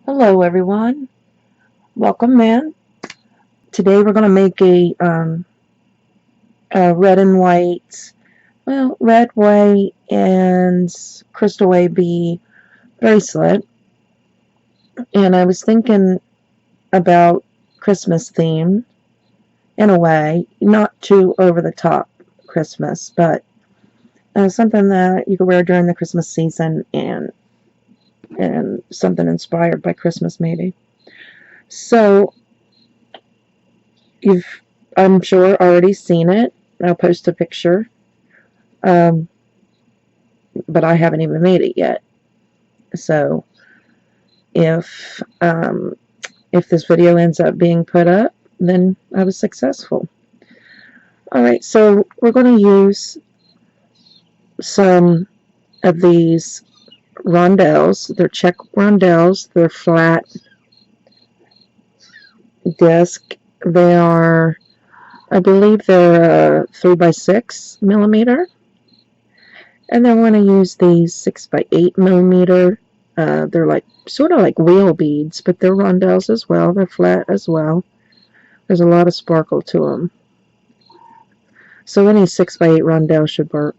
Hello everyone, welcome in. Today we're going to make a red and white, red, white, and crystal AB bracelet. And I was thinking about Christmas theme in a way, not too over the top Christmas, but something that you could wear during the Christmas season and something inspired by Christmas maybe. So you've, I'm sure, already seen it. I'll post a picture, but I haven't even made it yet. So if this video ends up being put up, then I was successful. All right, so we're going to use some of these rondelles. They're check rondelles. They're flat disc. They are, I believe, they're 3x6 millimeter. And then we're going to use these 6x8 millimeter. They're like sort of like wheel beads, but they're rondelles as well. They're flat as well. There's a lot of sparkle to them. So any 6x8 rondelle should work.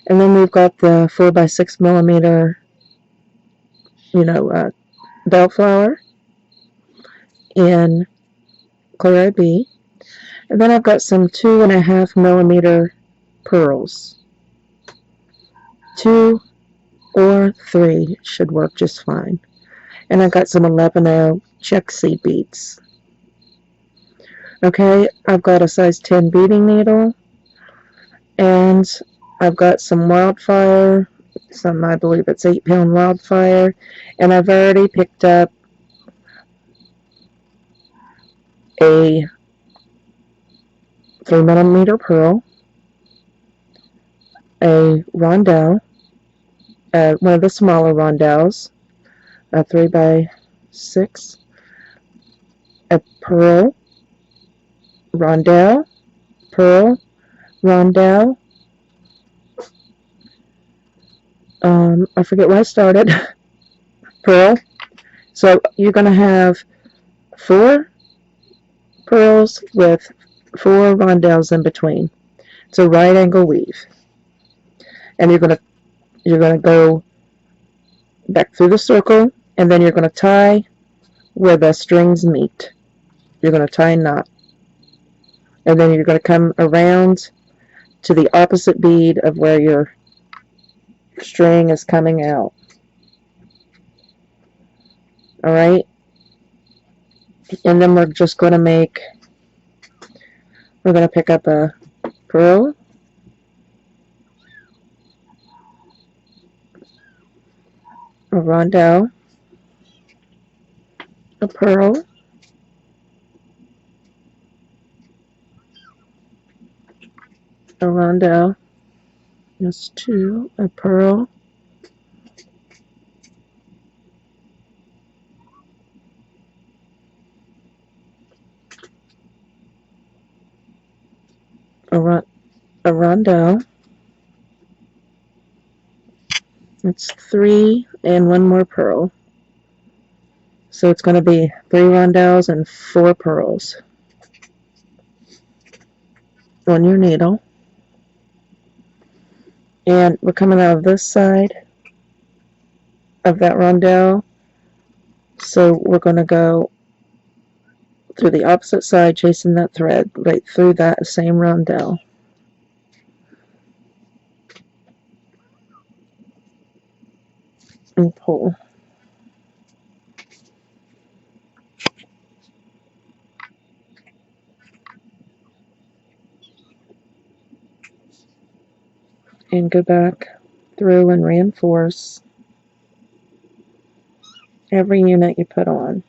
And then we've got the 4x6 millimeter, bellflower in clear IB. And then I've got some 2.5 millimeter pearls. 2 or 3 should work just fine. And I've got some 11/0 check seed beads. Okay, I've got a size 10 beading needle, and I've got some Wildfire, I believe it's 8-pound Wildfire, and I've already picked up a 3mm pearl, a rondelle, one of the smaller rondelles, a 3x6, a pearl, rondelle, pearl, rondelle. I forget where I started. Pearl. So you're going to have 4 pearls with 4 rondelles in between. It's a right angle weave, and you're gonna go back through the circle, and then you're gonna tie where the strings meet. You're gonna tie a knot, and then you're gonna come around to the opposite bead of where your string is coming out. All right, and then we're gonna pick up a pearl, a rondelle, a pearl, a rondelle. That's 2, a pearl, a rondelle. It's 3 and 1 more pearl. So it's going to be 3 rondelles and 4 pearls on your needle. And we're coming out of this side of that rondelle. So we're going to go through the opposite side, chasing that thread right through that same rondelle. And pull. And go back through and reinforce every unit you put on.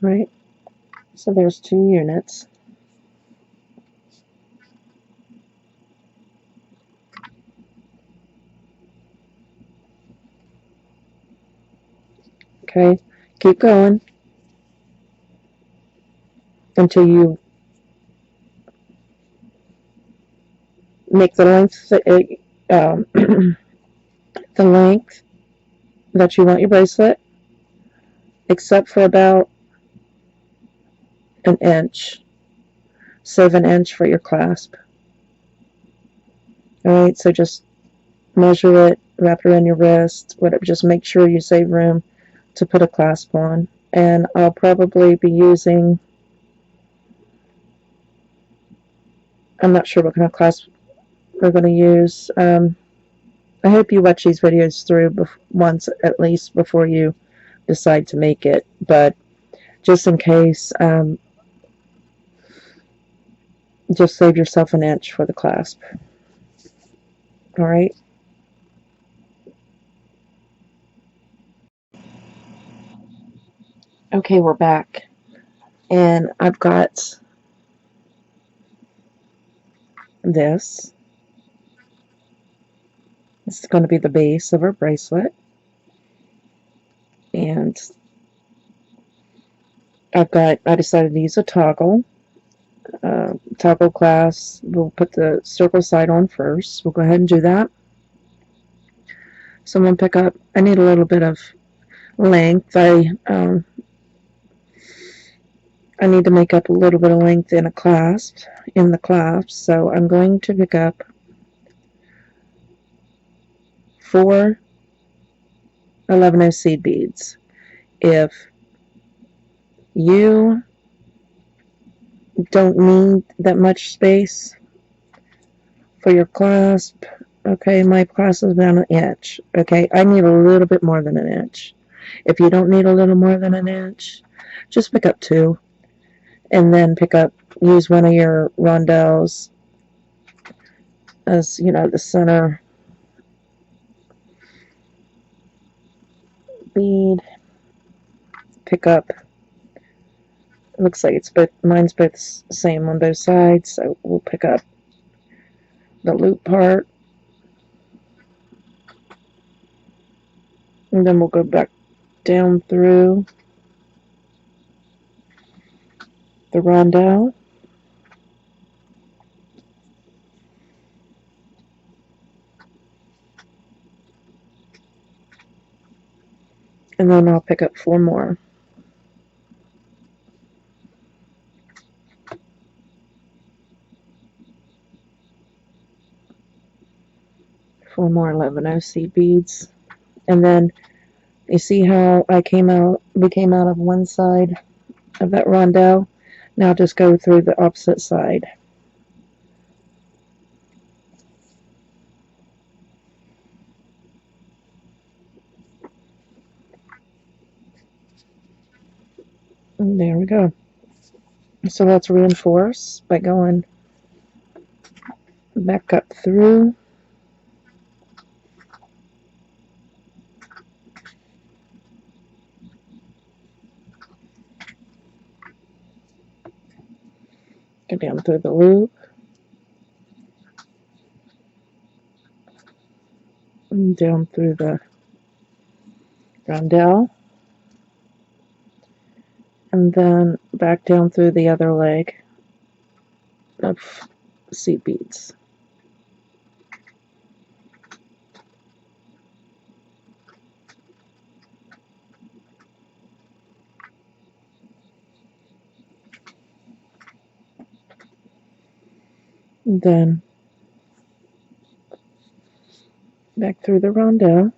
right? So there's 2 units. Okay, keep going until you make the length the length that you want your bracelet, except for about an inch. Save an inch for your clasp. Alright, so just measure it, wrap it around your wrist, whatever. Just make sure you save room to put a clasp on. And I'll probably be using, I'm not sure what kind of clasp we're going to use. I hope you watch these videos through once at least before you decide to make it. But just in case, just save yourself an inch for the clasp. Alright? Okay, we're back. And I've got this. This is going to be the base of our bracelet. And I decided to use a toggle. Toggle clasp. We'll put the circle side on first. We'll go ahead and do that. So I'm going to pick up, I need a little bit of length. I need to make up a little bit of length in the clasp. So I'm going to pick up 4 11-0 seed beads. If you don't need that much space for your clasp, okay, my clasp is about an inch. Okay, I need a little bit more than an inch. If you don't need a little more than an inch, just pick up 2. And then use one of your rondelles as, the center bead. Pick up, it looks like mine's both same on both sides, so we'll pick up the loop part. And then we'll go back down through the rondelle. And then I'll pick up 4 more. 4 more 11-0 seed beads. And then you see how we came out of one side of that rondelle. Now just go through the opposite side. And there we go. So let's reinforce by going back up through. Go down through the loop. And down through the rondelle. And then back down through the other leg of seed beads. And then back through the rondelle.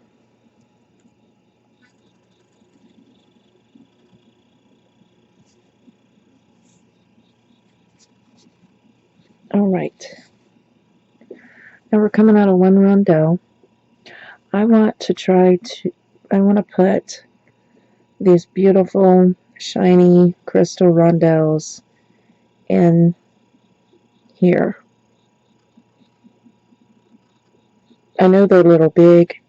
Alright. Now we're coming out of one rondelle. I want to put these beautiful shiny crystal rondelles in here. I know they're a little big,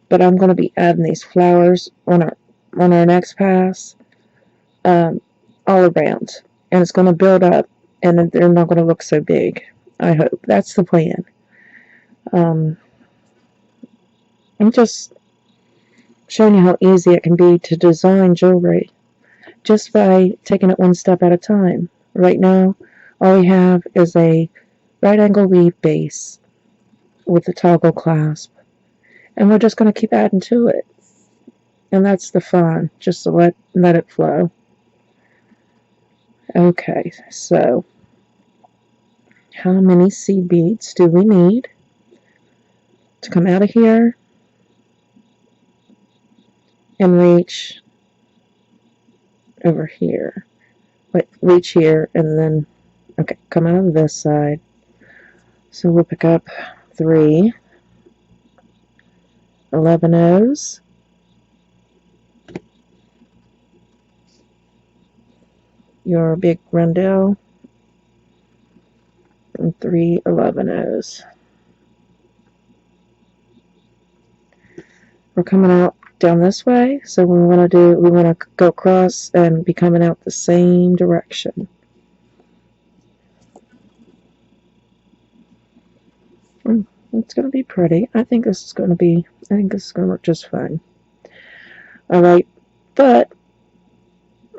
but I'm going to be adding these flowers on our next pass. all around, and it's going to build up, and they're not going to look so big. I hope that's the plan. I'm just showing you how easy it can be to design jewelry just by taking it one step at a time. Right now, all we have is a right angle weave base with a toggle clasp, and we're just going to keep adding to it. And that's the fun, just to let it flow. Okay, so how many seed beads do we need to come out of here and reach over here? Wait, reach here, and then, okay, come out of this side. So we'll pick up 3 11 O's, your big rondelle, and 3 11 O's. We're coming out down this way, so we want to go across and be coming out the same direction. It's going to be pretty. I think this is going to work just fine. Alright, but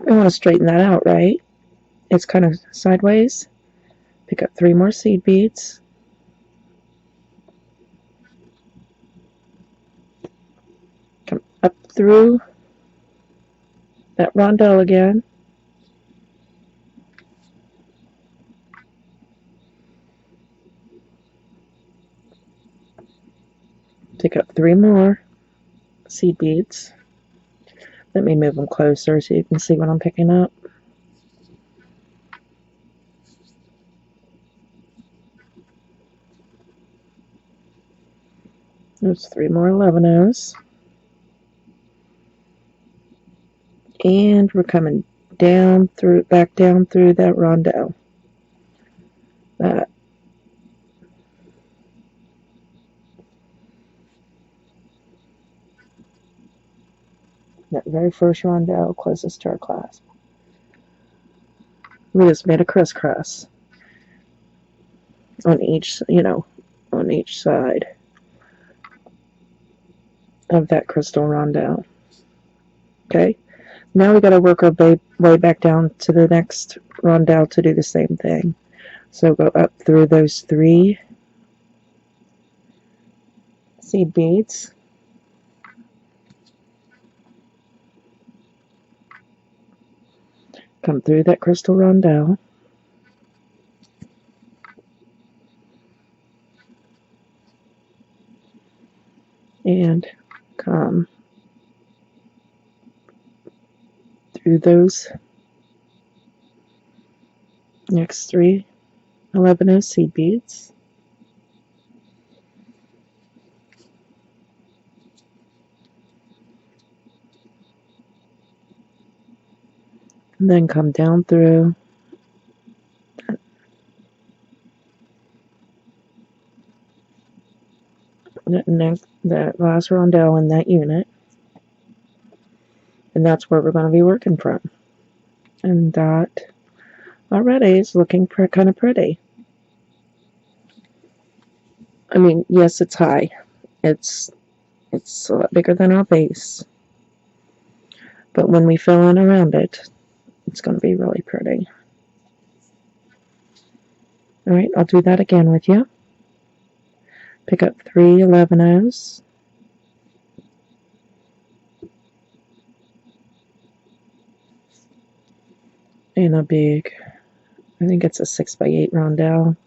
we want to straighten that out, right? It's kind of sideways. Pick up 3 more seed beads. Come up through that rondelle again. Pick up 3 more seed beads. Let me move them closer so you can see what I'm picking up. There's 3 more 11 O's. And we're coming back down through that rondelle. That very first rondelle closest to our clasp. We just made a crisscross on each, on each side of that crystal rondelle. Okay, now we got to work our way back down to the next rondelle to do the same thing. So go up through those 3 seed beads. Come through that crystal rondelle. And come through those next 3 11 O seed beads. And then come down through that last rondelle in that unit. And that's where we're going to be working from. And that already is looking kind of pretty. I mean, yes, it's high. It's a lot bigger than our base. But when we fill in around it, it's going to be really pretty. Alright, I'll do that again with you. Pick up 3 11 O's. And a big, I think it's a 6x8 rondelle,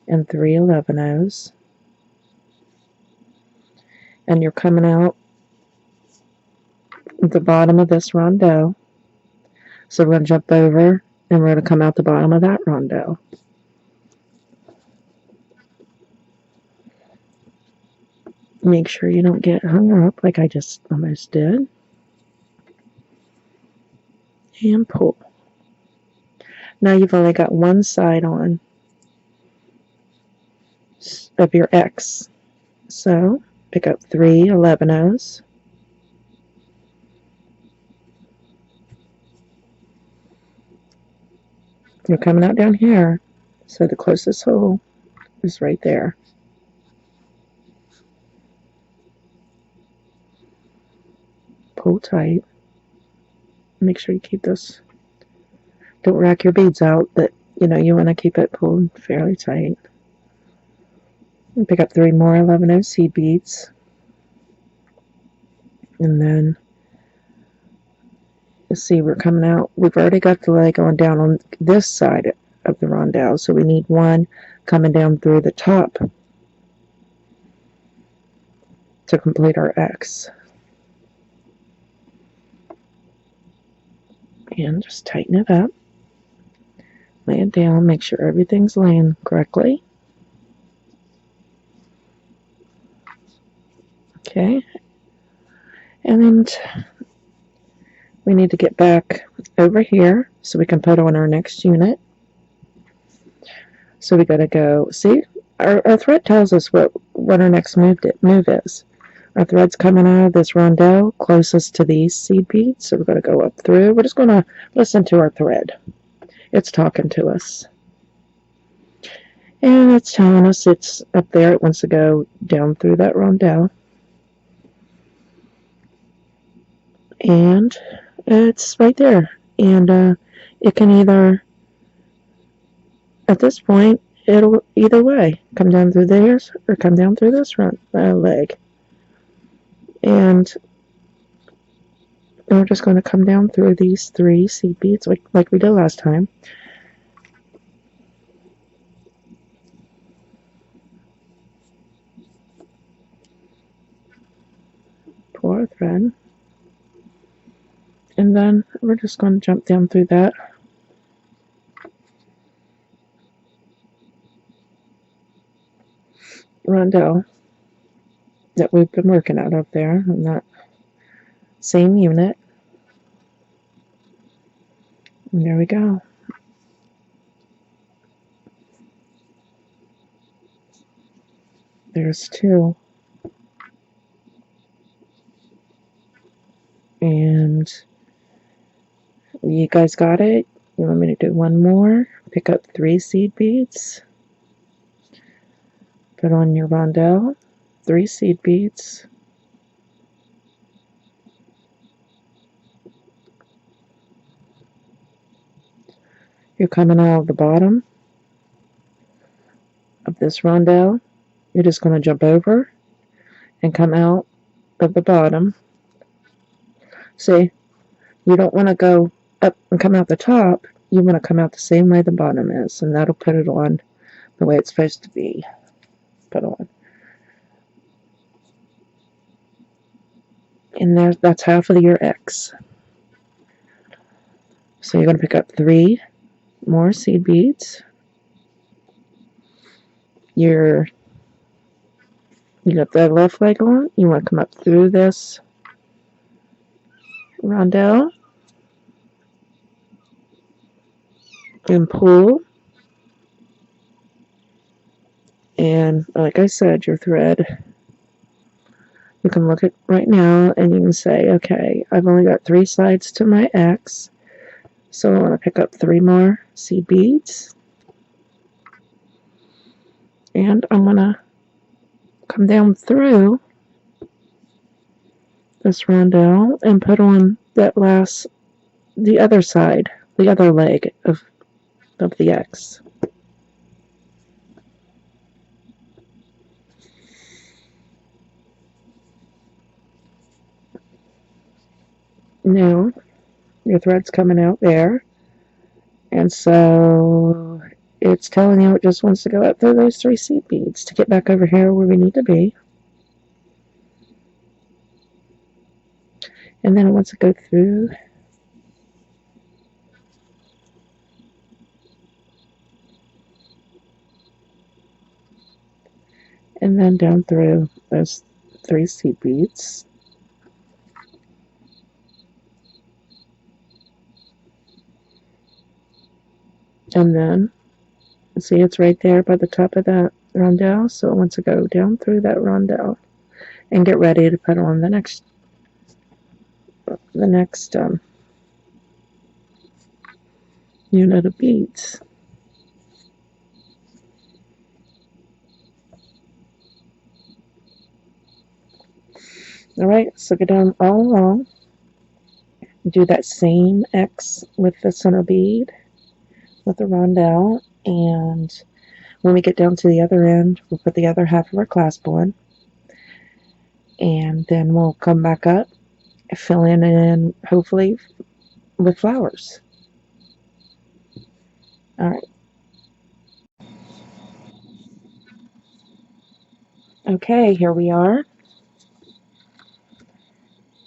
and 3 11 O's. And you're coming out at the bottom of this rondelle. So we're going to jump over, and we're going to come out the bottom of that rondelle. Make sure you don't get hung up like I just almost did. And pull. Now you've only got one side on of your X. So pick up 3 11 O's. You're coming out down here, so the closest hole is right there. Pull tight. Make sure you keep this. Don't rack your beads out, but you want to keep it pulled fairly tight. And pick up 3 more 11/0 seed beads. And then you see we're coming out. We've already got the leg on down on this side of the rondelle, so we need one coming down through the top to complete our X. And just tighten it up. Lay it down, make sure everything's laying correctly. Okay. And we need to get back over here so we can put on our next unit. So we got to go, see, our thread tells us what our next move is. Our thread's coming out of this rondelle closest to these seed beads, so we're going to go up through. We're just going to listen to our thread. It's talking to us. And it's telling us it's up there. It wants to go down through that rondelle. And it's right there. And it can either, at this point, it'll either way come down through theirs or come down through this front leg. And we're just going to come down through these 3 seed beads like we did last time. Pull our thread. And then we're just going to jump down through that. Rondelle that we've been working out up there on that same unit. And there we go. There's 2. And you guys got it? You want me to do one more? Pick up 3 seed beads. Put on your rondelle. 3 seed beads. You're coming out of the bottom of this rondelle. You're just going to jump over and come out of the bottom. See, you don't want to go up and come out the top. You want to come out the same way the bottom is, and that'll put it on the way it's supposed to be put on. And that's half of your X. So you're going to pick up 3 more seed beads. You got the left leg on. You want to come up through this rondelle and pull. And like I said, your thread, you can look at right now and you can say, okay, I've only got 3 sides to my X, so I want to pick up 3 more seed beads. And I'm going to come down through this rondelle and put on the other side, the other leg of the X. Now, your thread's coming out there, and so it's telling you it just wants to go up through those 3 seed beads to get back over here where we need to be. And then it wants to go through and then down through those 3 seed beads. And then, see, it's right there by the top of that rondelle, so it wants to go down through that rondelle and get ready to put on the next unit of beads. Alright, so go down all along, do that same X with the center bead, with the rondelle, and when we get down to the other end, we'll put the other half of our clasp on, and then we'll come back up, fill in hopefully with flowers. Alright. Okay, here we are.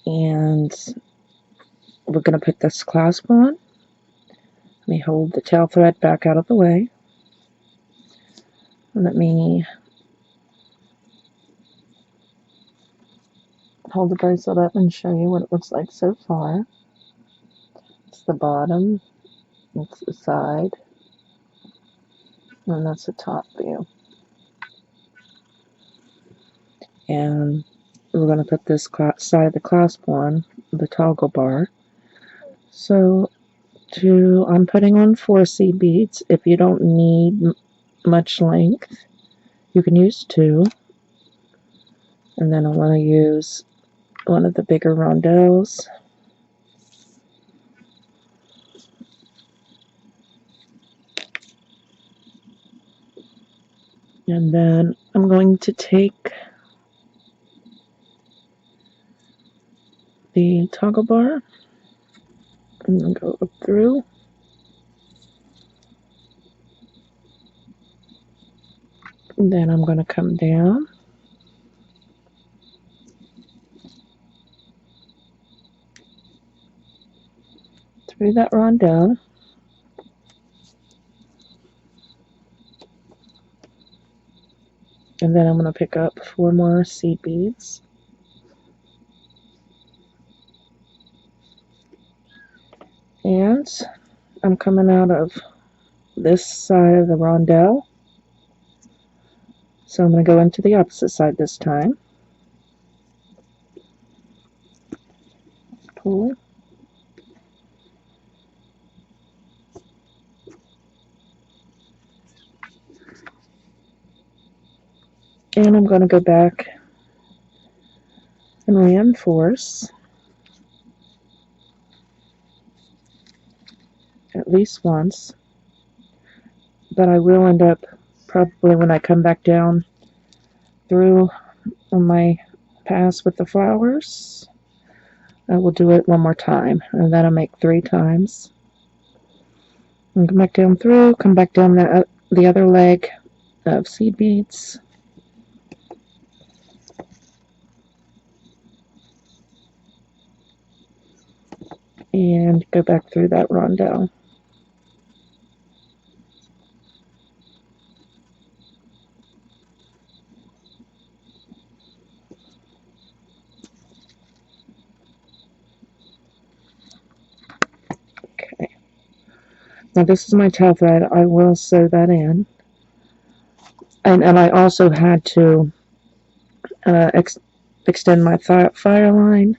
And we're going to put this clasp on. Let me hold the tail thread back out of the way. Let me hold the bracelet up and show you what it looks like so far. It's the bottom, it's the side, and that's the top view. And we're going to put this side of the clasp on, the toggle bar. So I'm putting on 4 seed beads. If you don't need much length, you can use 2. And then I want to use one of the bigger rondelles. And then I'm going to take the toggle bar and go up through. And then I'm going to come down. Through that rondelle. And then I'm going to pick up 4 more seed beads. And I'm coming out of this side of the rondelle. So I'm going to go into the opposite side this time. Pull. And I'm going to go back and reinforce at least once. But I will end up, probably when I come back down through on my pass with the flowers, I will do it one more time, and that'll make 3 times. And come back down through, come back down the other leg of seed beads. And go back through that rondelle. Okay. Now this is my tail thread. I will sew that in. And I also had to extend my Fireline.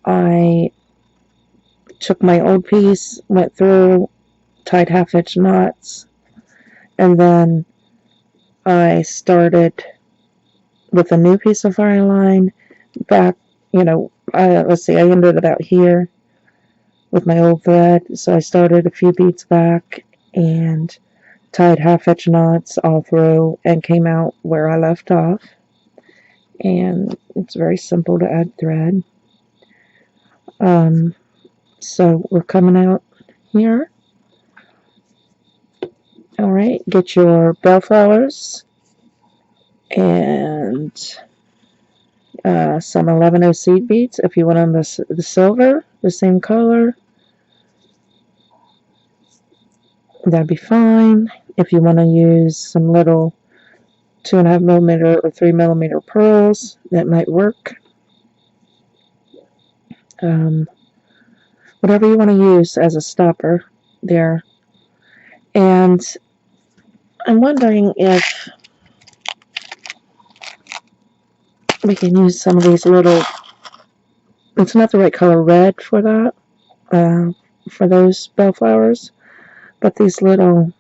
I took my old piece, went through, tied 1/2-inch knots, and then I started with a new piece of Fireline back, let's see, I ended about here with my old thread, so I started a few beads back and tied 1/2-inch knots all through and came out where I left off. And it's very simple to add thread. So we're coming out here. Alright, get your bellflowers and some 11O seed beads. If you want them the silver, the same color, that'd be fine. If you want to use some little 2.5mm or 3mm pearls, that might work. Whatever you want to use as a stopper there. And I'm wondering if we can use some of these little, it's not the right color red for that, for those bellflowers, But these little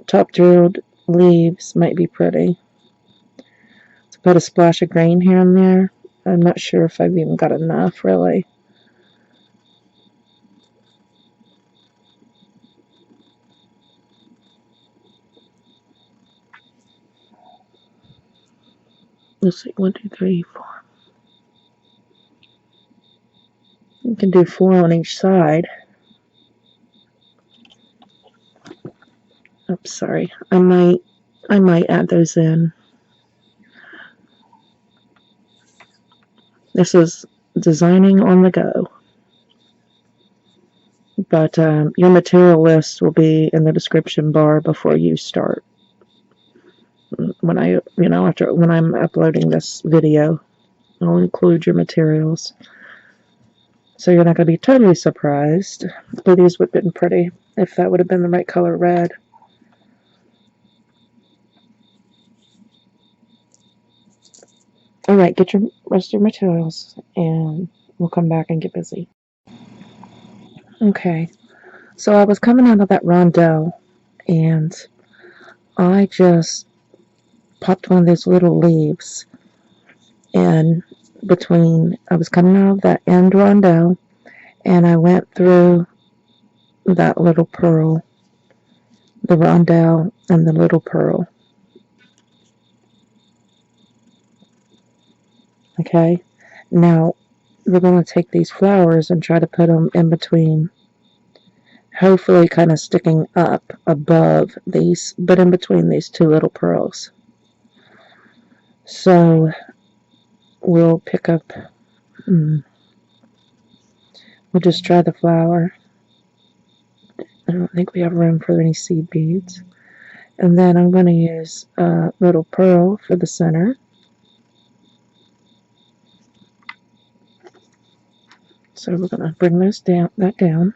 top drilled leaves might be pretty. To put a splash of green here and there. I'm not sure if I've even got enough, really. Let's see, 1, 2, 3, 4. You can do 4 on each side. Oops, sorry. I might add those in. This is designing on the go. But your material list will be in the description bar before you start. When when I'm uploading this video, I'll include your materials. So you're not going to be totally surprised. But these would have been pretty if that would have been the right color red. Alright, get your rest of your materials and we'll come back and get busy. Okay, so I was coming out of that rondelle and I just popped one of those little leaves in between. I was coming out of that end rondelle and I went through that little pearl, the rondelle and the little pearl. Okay, now we're going to take these flowers and try to put them in between, hopefully kind of sticking up above these, but in between these two little pearls. So we'll pick up, we'll just try the flower. I don't think we have room for any seed beads. And then I'm going to use a little pearl for the center. So we're going to bring those down, down.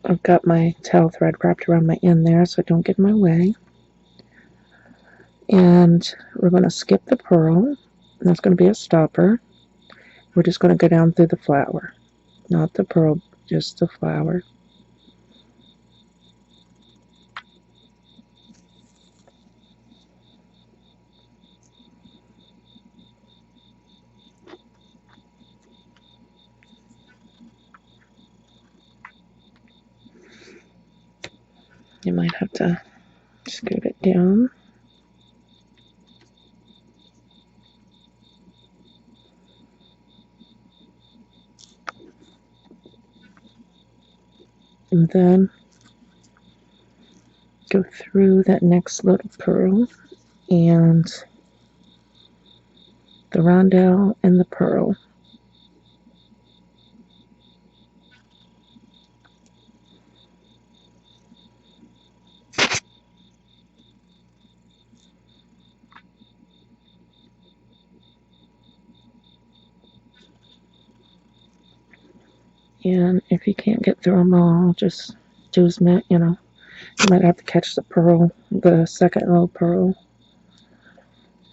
I've got my towel thread wrapped around my end there so it don't get in my way. And we're going to skip the pearl. And that's going to be a stopper. We're just going to go down through the flower. Not the pearl, just the flower. You might have to scoot it down. And then go through that next little pearl and the rondelle and the pearl. And if you can't get through them all, just do as many, you might have to catch the pearl, the second little pearl,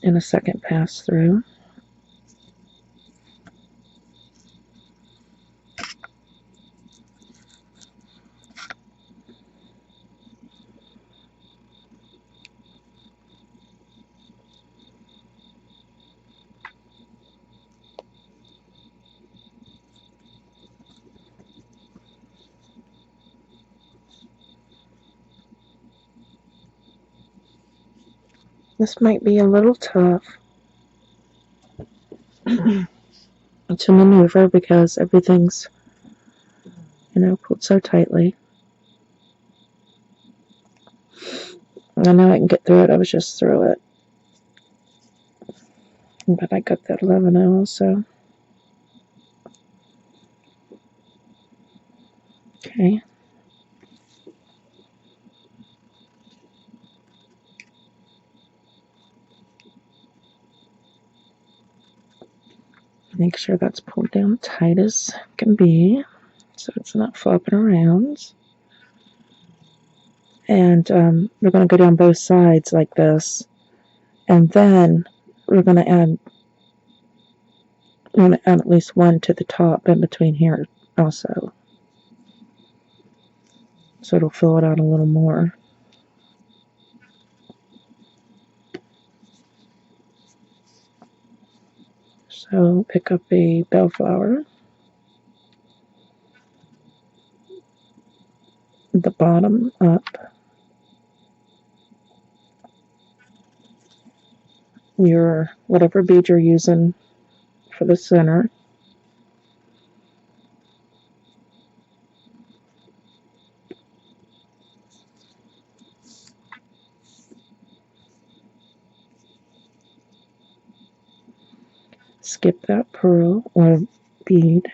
in a second pass through. This might be a little tough to maneuver because everything's, pulled so tightly. I know I can get through it, I was just through it. But I got that 11 also. Okay. Make sure that's pulled down tight as can be so it's not flopping around. And we're going to go down both sides like this. And then we're going to add I'm going to add at least one to the top in between here also, so it'll fill it out a little more. So pick up a bellflower, the bottom up, your whatever bead you're using for the center, skip that pearl or bead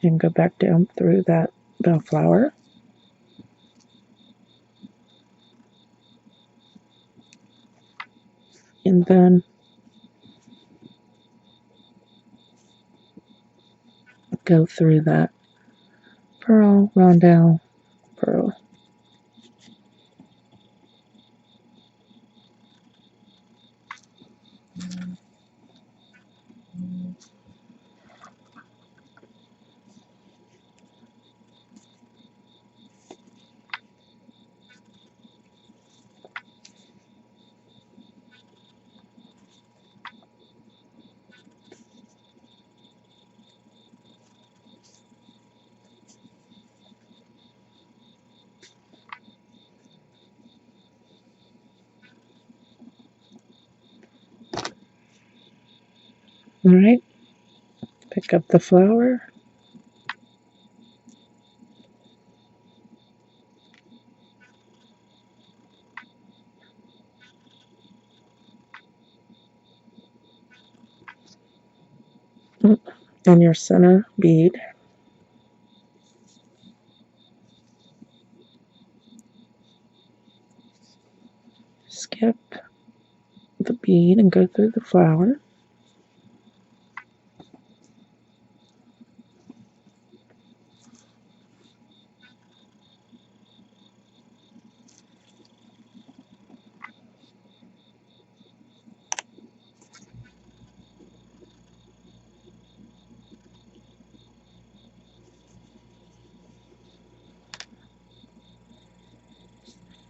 and go back down through that bellflower, and then go through that pearl, rondelle, pearl. Alright, pick up the flower, and your center bead, skip the bead and go through the flower,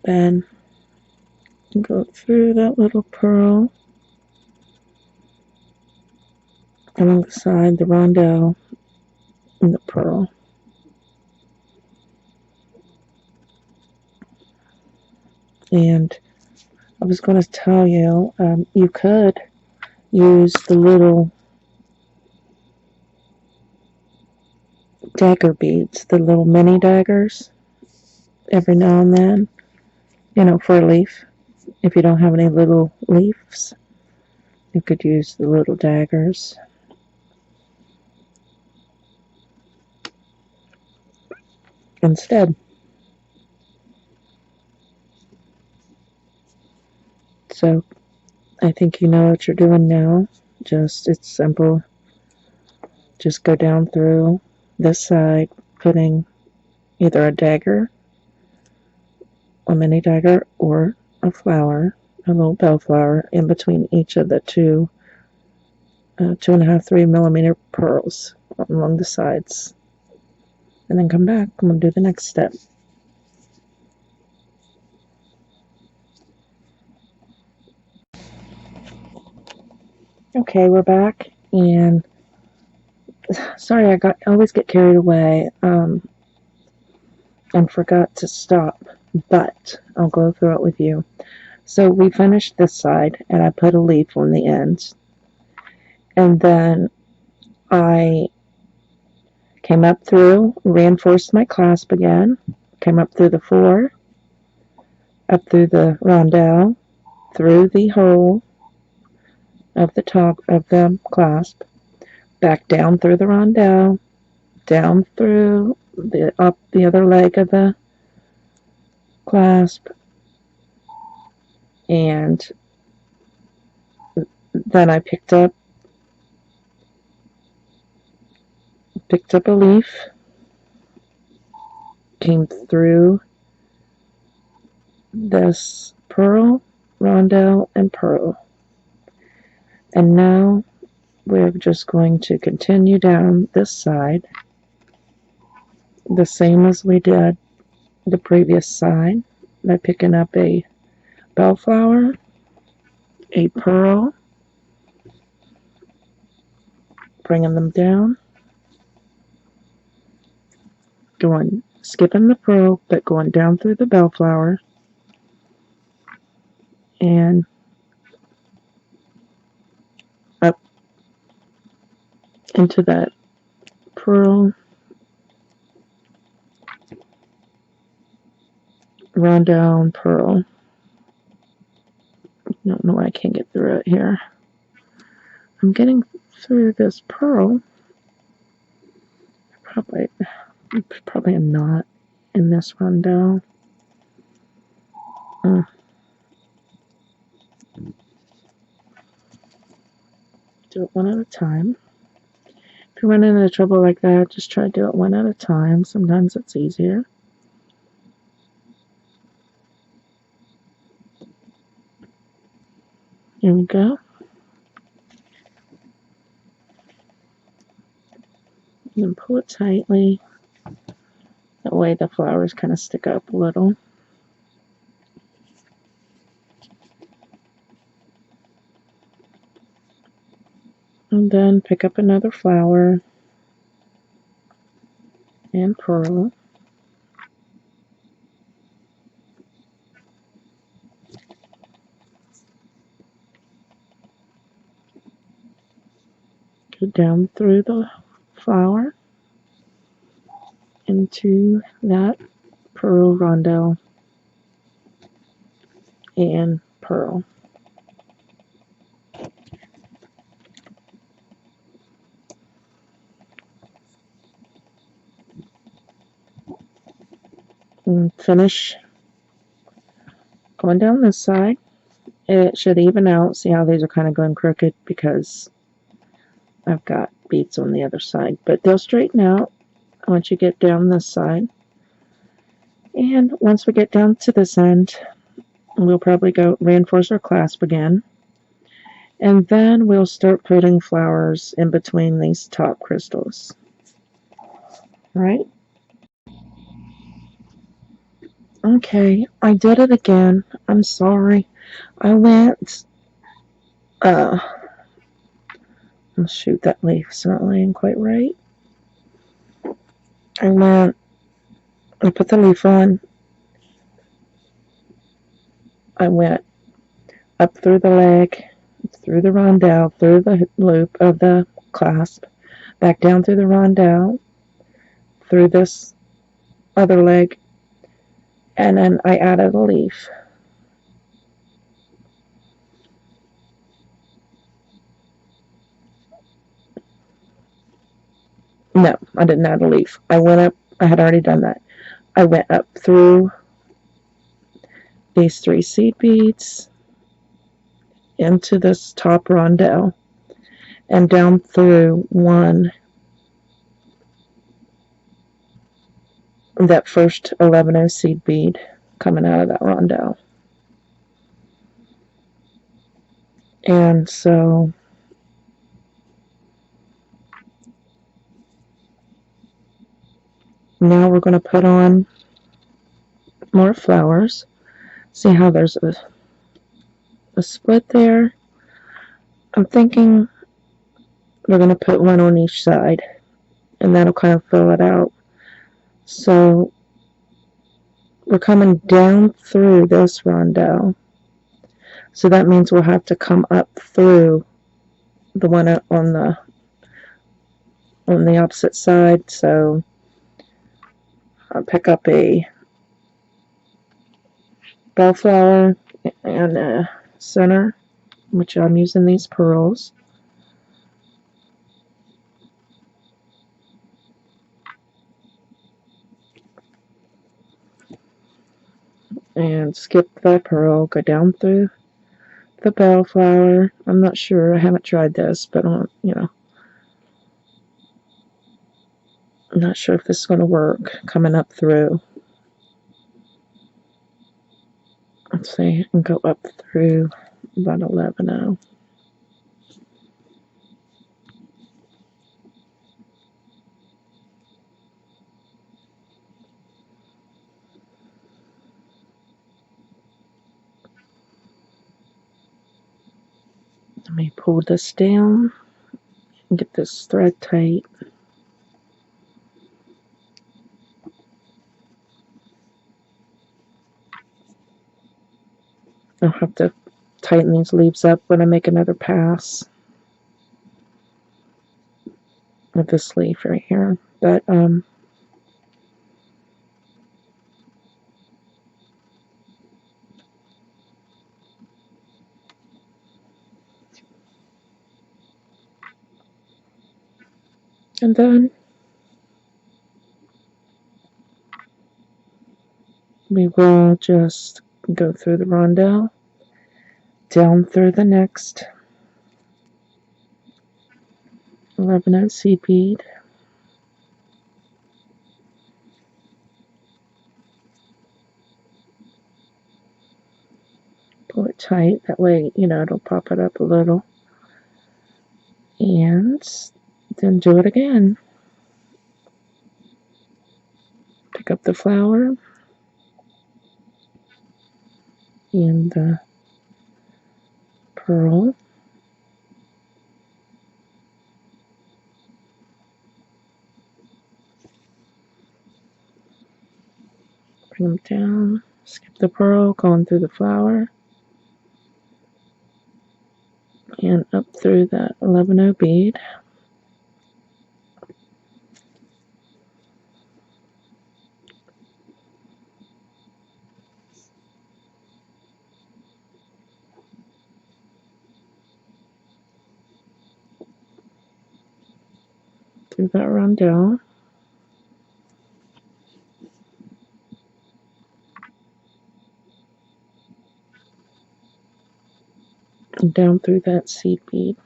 then go through that little pearl along the side, the rondelle, and the pearl. And I was going to tell you, you could use the little dagger beads, the little mini daggers, every now and then, for a leaf. If you don't have any little leaves, you could use the little daggers. Instead. So I think you know what you're doing now. It's simple. Just go down through this side, putting either a dagger, a mini dagger, or a flower, a little bellflower, in between each of the 2.5, 3 millimeter pearls along the sides. And then come back. I'm going to do the next step. Okay, we're back, and sorry, I always get carried away and forgot to stop, but I'll go through it with you. So we finished this side, and I put a leaf on the end, and then I came up through, reinforced my clasp again, came up through the 4, up through the rondelle, through the hole of the top of the clasp, back down through the rondelle, down through up the other leg of the clasp, and then I picked up a leaf, came through this pearl, rondelle, and pearl, and now we're just going to continue down this side the same as we did the previous side by picking up a bellflower, a pearl, bringing them down, skipping the pearl but going down through the bellflower and up into that pearl, rondelle, and pearl. I don't know why I can't get through it here. I'm getting through this pearl. Probably am not in this rondelle. Do it one at a time. If you run into trouble like that, just try to do it one at a time. Sometimes it's easier. Here we go. And then pull it tightly. That way the flowers kind of stick up a little. And then pick up another flower and pearl. Go down through the flower into that pearl, rondelle, and pearl. And finish going down this side. It should even out. See how these are kind of going crooked because I've got beads on the other side, but they'll straighten out once you get down this side. And once we get down to this end, we'll probably go reinforce our clasp again, and then we'll start putting flowers in between these top crystals. Right? Okay, I did it again. I'm sorry. I went shoot, that leaf's not laying quite right. I put the leaf on. I went up through the leg, through the rondelle, through the loop of the clasp, back down through the rondelle, through this other leg, and then I added a leaf. No, I didn't add a leaf. I went up, I had already done that. I went up through these 3 seed beads into this top rondelle and down through that first 11 seed bead coming out of that rondelle. And so now we're going to put on more flowers. See how there's a split there? I'm thinking we're going to put one on each side, and that'll kind of fill it out. So we're coming down through this rondelle. So that means we'll have to come up through the one on the opposite side. So I'll pick up a bellflower and a center, which I'm using these pearls. And skip the pearl, go down through the bellflower. I'm not sure, I haven't tried this, but I'm not sure if this is going to work coming up through. Let's see, and go up through about 11. Let me pull this down and get this thread tight. I'll have to tighten these leaves up when I make another pass with this leaf right here. But and then we will just go through the rondelle, down through the next 11 seed bead, pull it tight, that way, you know, it'll pop it up a little, and then do it again. Pick up the flower and the pearl, bring them down, skip the pearl, going through the flower, and up through that 11 bead. Through that rondelle, and down through that seed bead.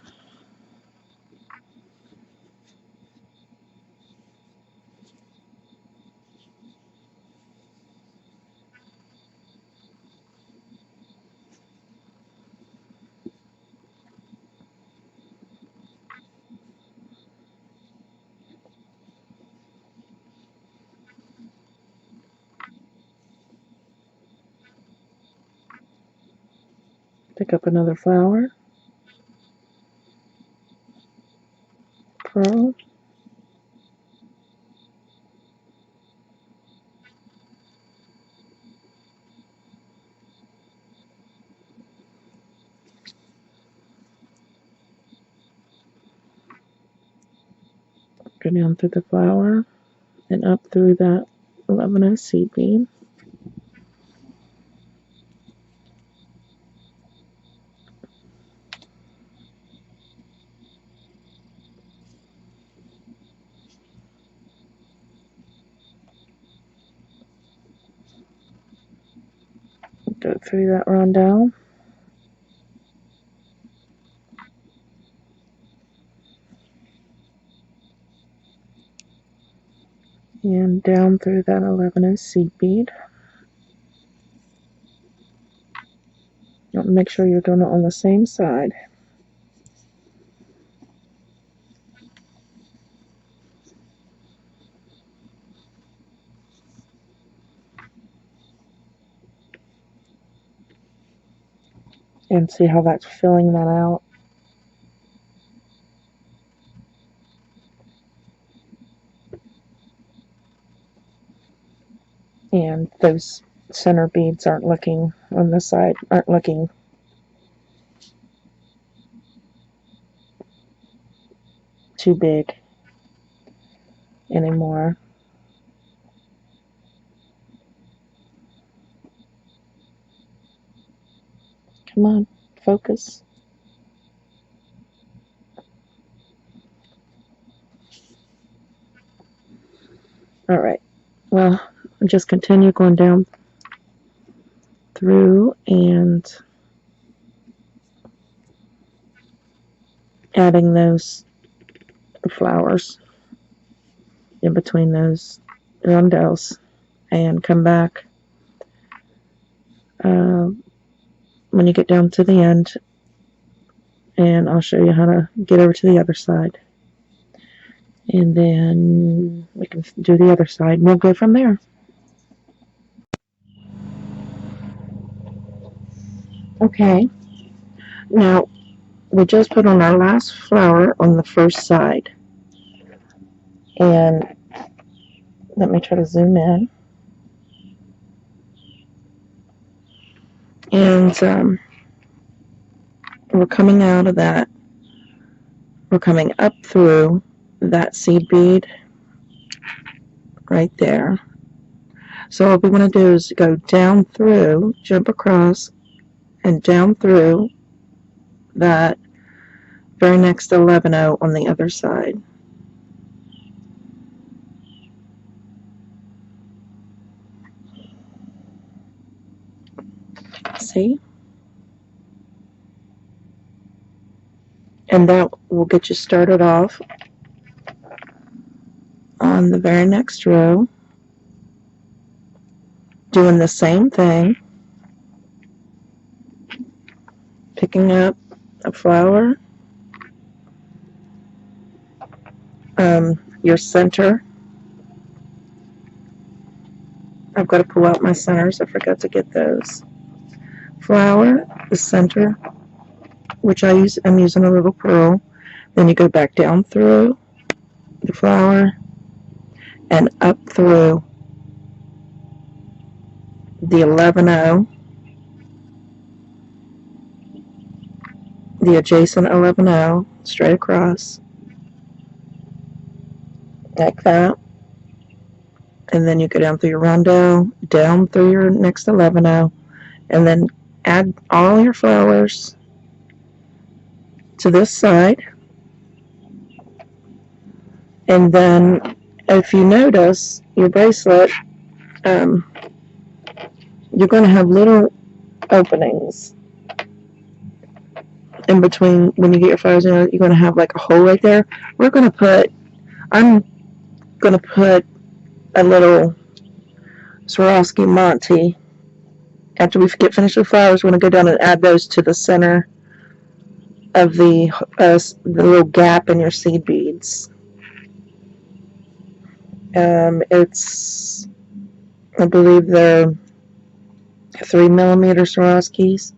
Pick up another flower, pearl, go down through the flower, and up through that 11 seed bead. Go through that rondelle, and down through that 11 seed bead. Make sure you're doing it on the same side. And see how that's filling that out. And those center beads aren't looking on the side, aren't looking too big anymore. Come on, focus. Alright, well, just continue going down through and adding those flowers in between those rondelles, and come back when you get down to the end, and I'll show you how to get over to the other side, and then we can do the other side and we'll go from there. Okay, now we just put on our last flower on the first side. And let me try to zoom in. And we're coming out of that. We're coming up through that seed bead right there. So what we want to do is go down through, jump across, and down through that very next 11-0 on the other side. See? And that will get you started off on the very next row, doing the same thing, picking up a flower, your center. I've got to pull out my centers. I forgot to get those. Flower, the center, which I'm using a little pearl. Then you go back down through the flower and up through the 11-0, the adjacent 11-0, straight across, like that. And then you go down through your rondelle, down through your next 11-0, and then add all your flowers to this side. And then if you notice your bracelet, you're going to have little openings in between. When you get your flowers in, you're going to have like a hole right there. I'm going to put a little Swarovski Monte. After we get finished with flowers, we're going to go down and add those to the center of the little gap in your seed beads. I believe they're 3mm Swarovskis,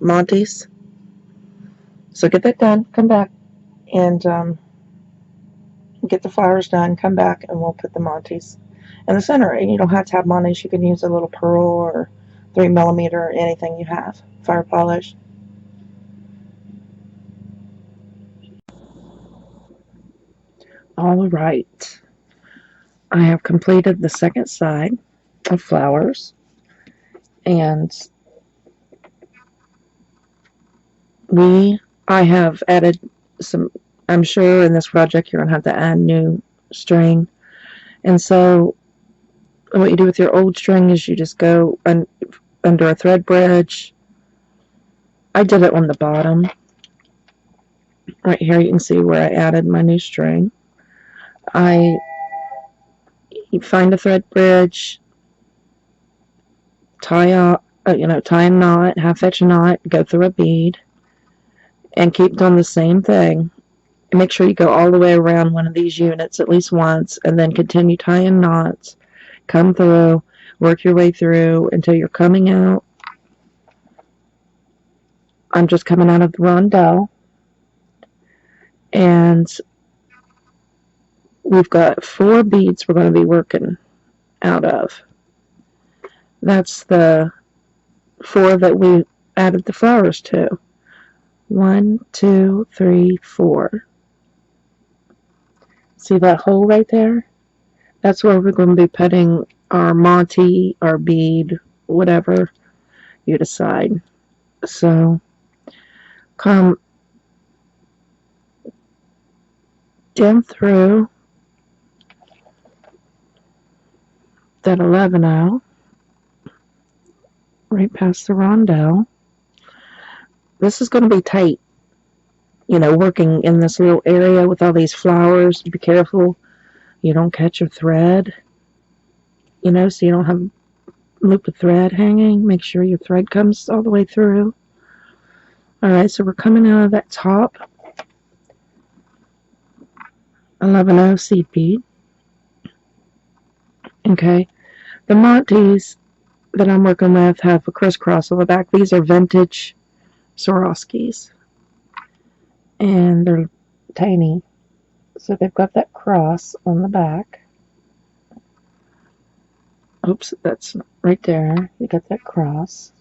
montes. So get that done, come back, and get the flowers done, come back, and we'll put the montes in the center. And you don't have to have montes. You can use a little pearl or 3mm or anything you have, fire polish. All right, I have completed the second side of flowers, and I have added some. I'm sure in this project you're going to have to add new string, and so what you do with your old string is you just go under a thread bridge. I did it on the bottom. Right here you can see where I added my new string. You find a thread bridge, tie a knot, half inch knot, go through a bead, and keep doing the same thing. And make sure you go all the way around one of these units at least once, and then continue tying knots, come through, work your way through until you're coming out. I'm just coming out of the rondelle, and we've got 4 beads we're going to be working out of. That's the 4 that we added the flowers to. 1, 2, 3, 4. See that hole right there? That's where we're going to be putting our monte, our bead, whatever you decide. So come down through that 11-0, right past the rondelle. This is going to be tight, working in this little area with all these flowers. Be careful you don't catch a thread, so you don't have a loop of thread hanging. Make sure your thread comes all the way through. Alright, so we're coming out of that top 11-0 seed bead. Okay, the montes that I'm working with have a crisscross on the back. These are vintage Swarovskis. and they're tiny. So they've got that cross on the back. Oops, that's right there. You got that cross.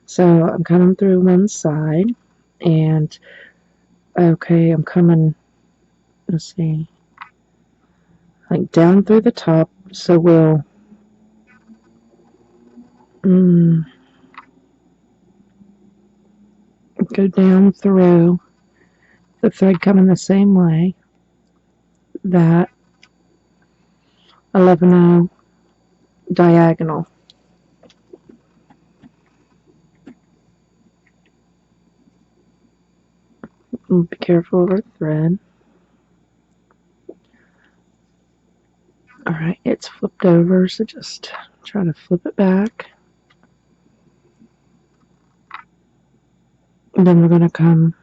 So I'm coming through one side, and okay, I'm coming, let's see, like down through the top. So we'll go down through the thread coming the same way, that 11-0 diagonal. Be careful of our thread. Alright, it's flipped over, so just try to flip it back. And then we're going to come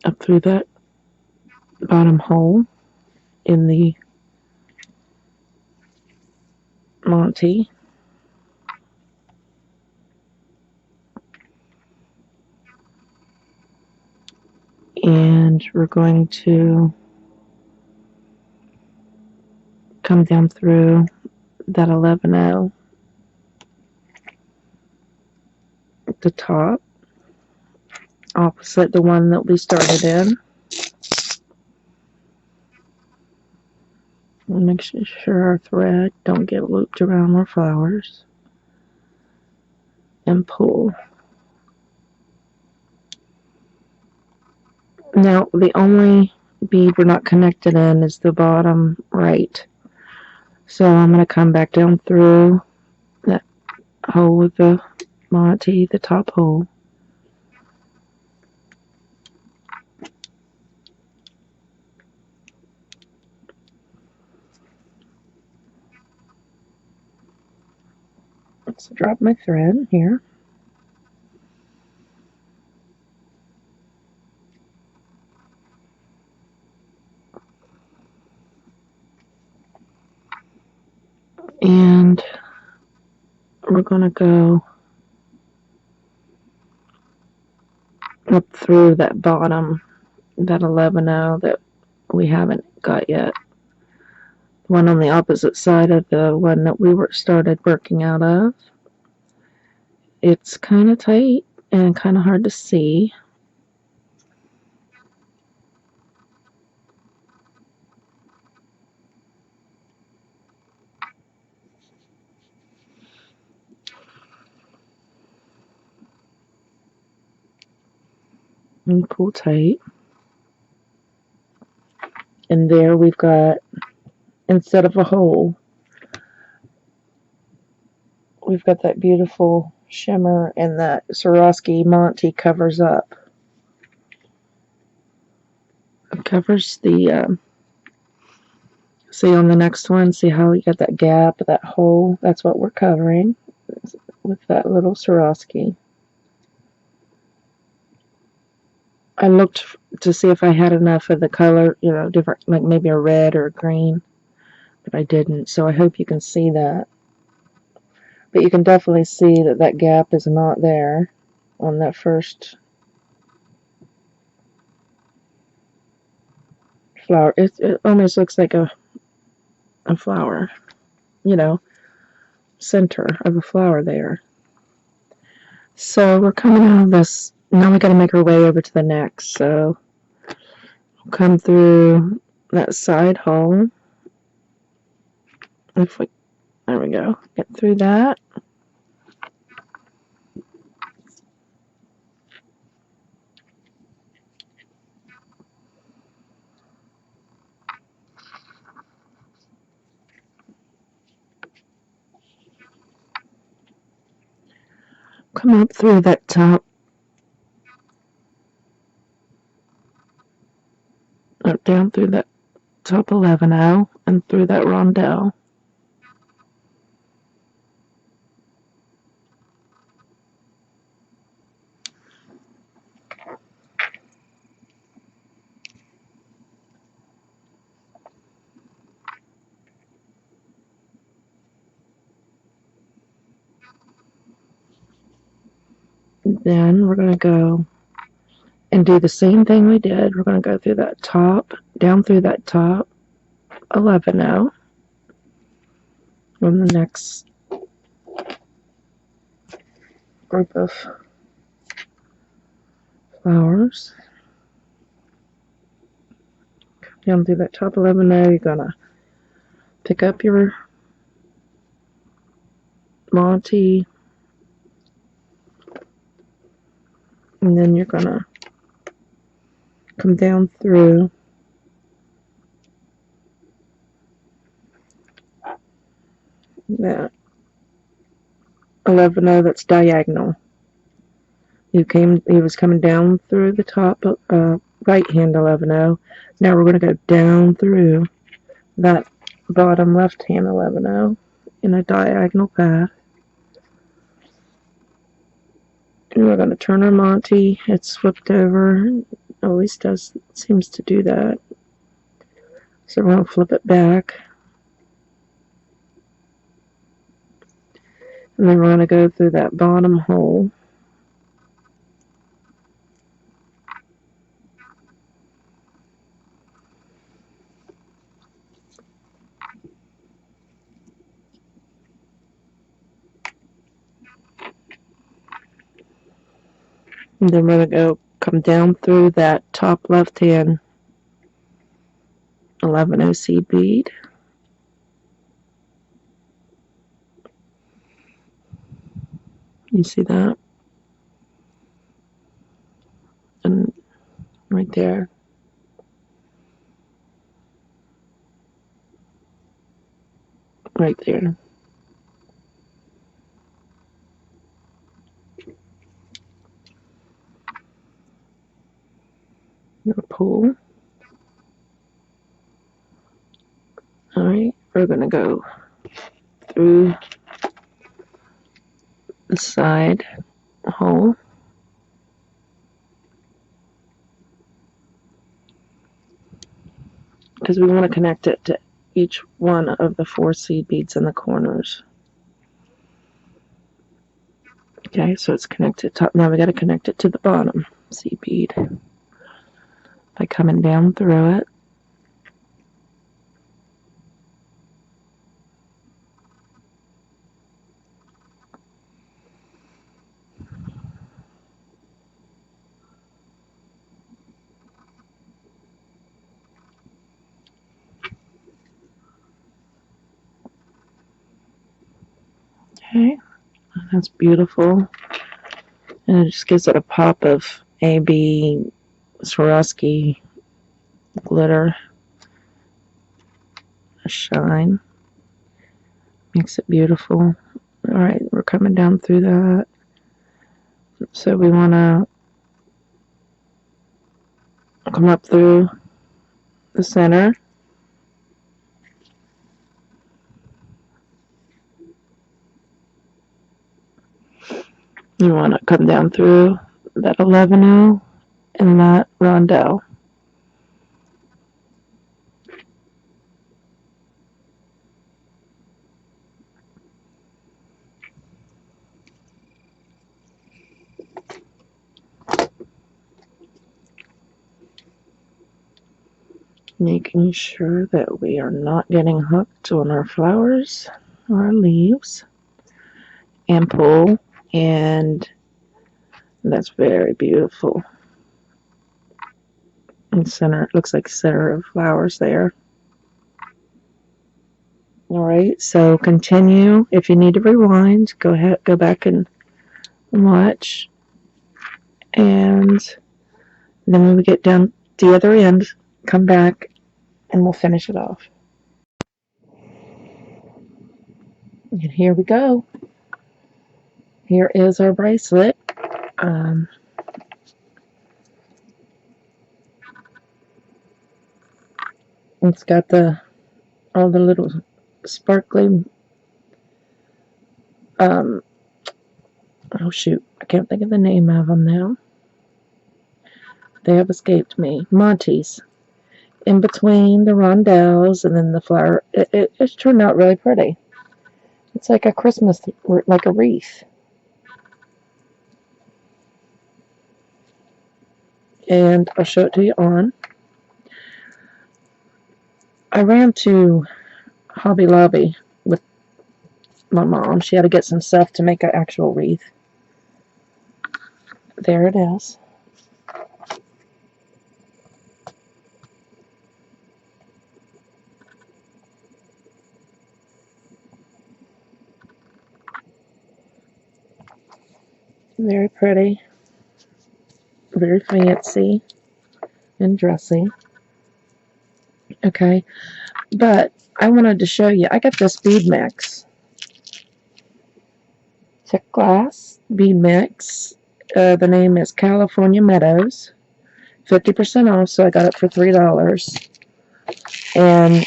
up through that bottom hole in the monte. And we're going to come down through that 11-0 at the top, opposite the one that we started in. Make sure our thread don't get looped around our flowers, and pull. Now the only bead we're not connected in is the bottom right. So I'm going to come back down through that hole with the monte, the top hole. Let's drop my thread here. And we're going to go up through that bottom, that 11-0 that we haven't got yet. One on the opposite side of the one that we started working out of. It's kind of tight and kind of hard to see. And pull tight. And there we've got, instead of a hole, we've got that beautiful shimmer, and that Swarovski Monte covers up. It covers the, see on the next one, see how you got that gap, that hole? That's what we're covering with that little Swarovski. I looked to see if I had enough of the color, you know, different, like maybe a red or a green, but I didn't, so I hope you can see that. But you can definitely see that that gap is not there on that first flower. It almost looks like a flower, you know, center of a flower there. So we're coming out of this, now we got to make our way over to the next. So we'll come through that side hole. If we, there we go, get through that. Come up through that top, down through that top 11-0 and through that rondelle. Then we're going to go and do the same thing we did. We're going to go through that top, down through that top 11-0 from the next group of flowers. Down through that top 11-0, you're going to pick up your monte, and then you're going to come down through that 11-0 that's diagonal. He was coming down through the top right hand 11-0. Now we're going to go down through that bottom left hand 11-0 in a diagonal path. And we're going to turn our monte. It's flipped over. It always seems to do that. So we're going to flip it back. And then we're going to go through that bottom hole. And then we're going to come down through that top left hand 11-0 seed bead. You see that? And right there. Right there. Pull. Alright, we're going to go through the side hole. Because we want to connect it to each one of the 4 seed beads in the corners. Okay, so it's connected top. Now we got to connect it to the bottom seed bead by coming down through it. Okay, that's beautiful. And it just gives it a pop of AB Swarovski glitter, a shine. Makes it beautiful. Alright, we're coming down through that. So we want to come up through the center. You want to come down through that 11-0 and that rondelle. Making sure that we are not getting hooked on our flowers or our leaves. And pull, and that's very beautiful. And center, it looks like center of flowers there. Alright, so continue. If you need to rewind, go ahead, go back and watch. And then when we get down to the other end, come back and we'll finish it off. And here we go. Here is our bracelet. It's got all the little sparkly, oh shoot, I can't think of the name of them now. They have escaped me. Montes. In between the rondelles and then the flower. It's turned out really pretty. It's like a Christmas, like a wreath. and I'll show it to you on. I ran to Hobby Lobby with my mom. She had to get some stuff to make an actual wreath. There it is. Very pretty. Very fancy and dressy. Okay, but I wanted to show you. I got this bead mix. It's a glass bead mix. The name is California Meadows. 50% off, so I got it for $3. And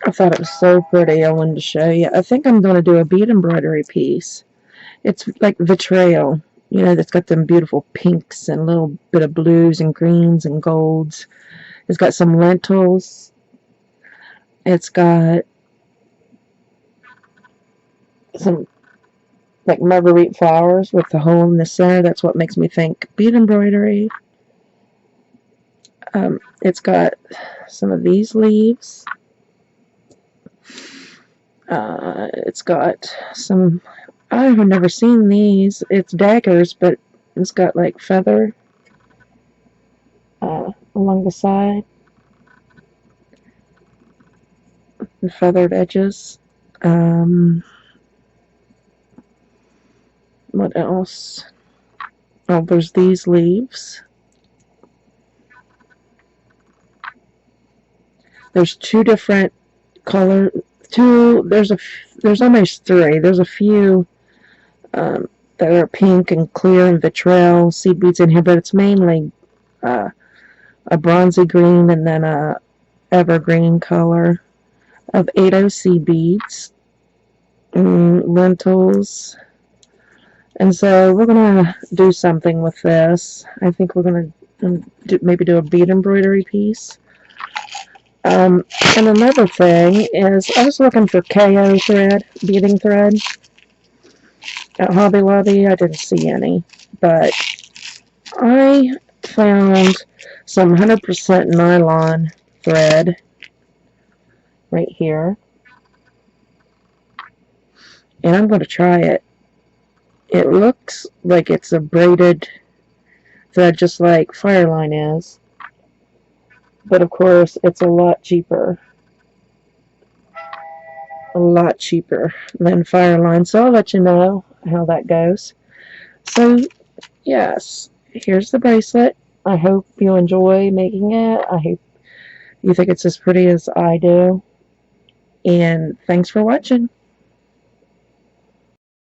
I thought it was so pretty. I wanted to show you. I think I'm going to do a bead embroidery piece. It's like vitriol. You know, that's got them beautiful pinks and a little bit of blues and greens and golds. It's got some lentils. It's got some like marguerite flowers with the hole in the center. That's what makes me think bead embroidery. It's got some of these leaves. It's got some, I have never seen these. It's daggers, but it's got like feather along the side. And feathered edges. What else? Oh, there's these leaves. There's two different color. There's almost three. There's a few that are pink and clear and vitriol seed beads in here, but it's mainly a bronzy green and then a evergreen color of 80 seed beads, lentils. And so we're going to do something with this. I think we're going to maybe do a bead embroidery piece. And another thing is I was looking for KO thread, beading thread. At Hobby Lobby, I didn't see any. But I found some 100% nylon thread right here. And I'm going to try it. It looks like it's a braided thread just like Fireline is. But of course, it's a lot cheaper. A lot cheaper than Fireline. So I'll let you know how that goes. So, yes, here's the bracelet. I hope you enjoy making it. I hope you think it's as pretty as I do. And thanks for watching.